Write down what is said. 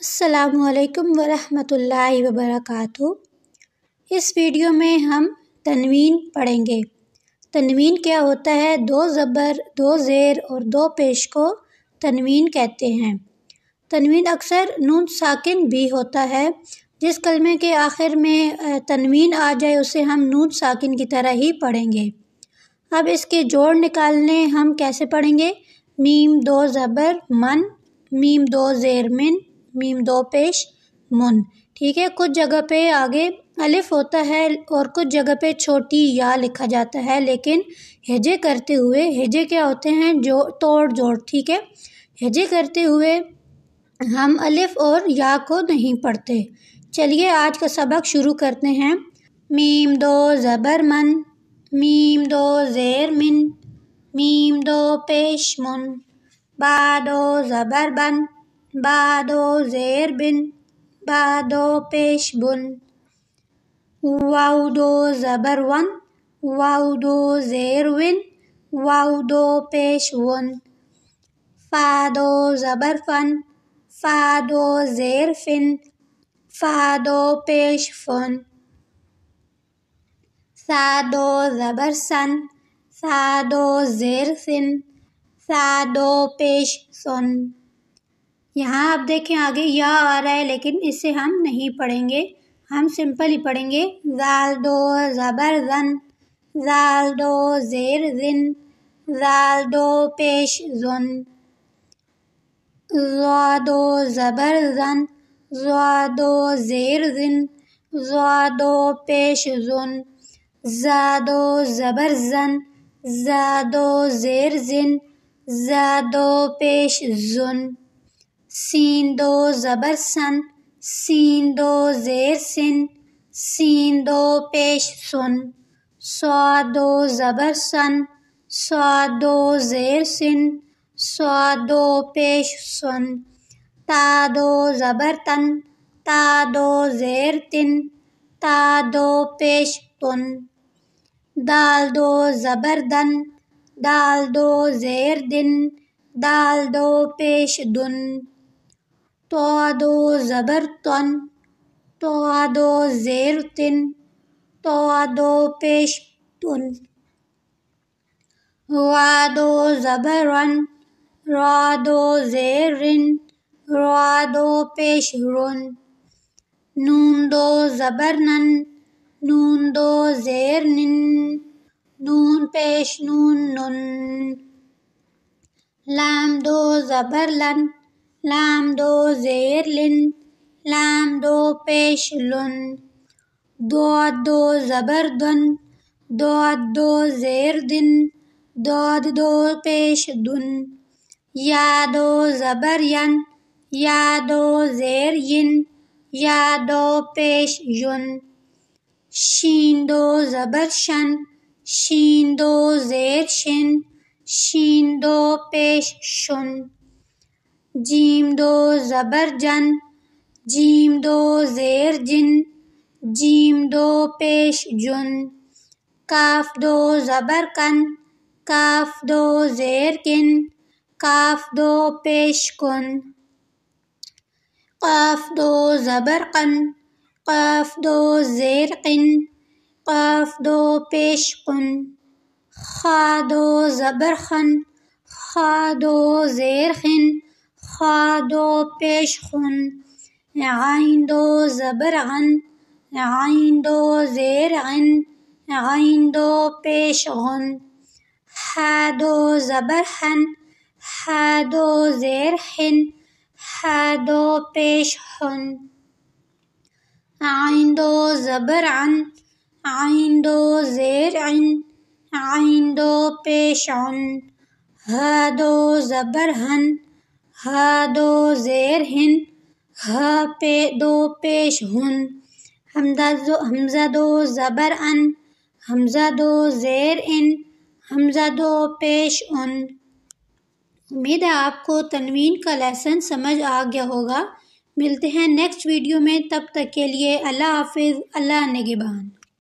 السلام علیکم ورحمۃ اللہ وبرکاتہ۔ اس ویڈیو میں ہم تنوین پڑھیں گے۔ تنوین کیا ہوتا ہے؟ دو زبر، دو زیر اور دو پیش کو تنوین کہتے ہیں۔ تنوین اکثر نون ساکن بھی ہوتا ہے۔ جس کلمے کے آخر میں تنوین آ جائے اسے ہم نون ساکن کی طرح ہی پڑھیں گے۔ اب اس کے جوڑ نکالنے ہم کیسے پڑھیں گے؟ میم دو زبر من، میم دو زیر من، میم دو پیش من۔ ٹھیک ہے، کچھ جگہ پہ آگے الف ہوتا ہے اور کچھ جگہ پہ چھوٹی یا لکھا جاتا ہے، لیکن ہجے کرتے ہوئے، ہجے کیا ہوتے ہیں؟ جو توڑ جوڑ۔ ٹھیک ہے، ہجے کرتے ہوئے ہم الف اور یا کو نہیں پڑھتے۔ چلیے آج کا سبق شروع کرتے ہیں۔ میم دو زبر من، میم دو زیر من، میم دو پیش من، با دو زبر بن، با دو زیر بن، با دو پیش بن، واو دو زبر ون، واو دو زیر ون، واو دو پیش ون، فا دو زبر فن، فا دو زیر فن، فا دو پیش فن، سا دو زبر سن، سا دو زیر سن، سا دو پیش سن۔ یہاں آپ دیکھیں آگے یا آ رہا ہے، لیکن اسے ہم نہیں پڑھیں گے، ہم سمپل ہی پڑھیں گے۔ زال دو زبر زن، زال دو زیر زن، زال دو پیش زن، زا دو زبر زن، زا دو زیر زن، زا دو پیش زن، زا دو زبر زن، زا دو زیر زن، زا دو پیش زن، سین دو زبر سن، سین دو زیر سن، سین دو پیش سن، صاد دو زبر سن، صاد دو زیر سن، صاد دو پیش سن، تا دو زبر تن، تا دو زیر تن، تا دو پیش تن، دال دو زبر دن، دال دو زیر دن، دال دو پیش دن، تو دو زبر تن، تو دو زیر تن، تو دو پیش تن، را دو زبر رن، را دو زیر رن، را دو پیش رن، نون دو زبر نن، نون دو زیر نن، نون پیش نون نن، لام دو زبر لن، لام دو زیر لن، لام دو پیش لن، داد دو زبر دن، داد دو زیر دن، داد دو پیش دن، یا دو زبر ین، یا دو زیر ین، یا دو پیش ین، شین دو زبر شن، شین دو زیر شن، شین دو پیش شن، جیم دو زبر جن، جیم دو زیر جن، جیم دو پیش جن، کاف دو زبر کن، کاف دو زیر کن، کاف دو پیش کن، قاف دو زبر قن، قاف دو زیر قن، قاف دو پیش قن، خا دو زبر خن، خا دو زیر خن، خا دو پیش خن، عین دو زبر غن، عین دو زیر غن، عین دو پیش غن، ہا دو زبر ہن، ہا دو زیر ہن، ہا دو پیش ہن، عین دو زبر عن، عین دو زیر عن، عین دو پیش عن، ہا دو زبر ہن، ہا دو زیر ہن، ہا دو پیش ہن، حمزہ دو زبر ان، حمزہ دو زیر ان، حمزہ دو پیش ان۔ امید ہے آپ کو تنوین کا لیسن سمجھ آ گیا ہوگا۔ ملتے ہیں نیکسٹ ویڈیو میں، تب تک کے لیے اللہ حافظ، اللہ نگہبان۔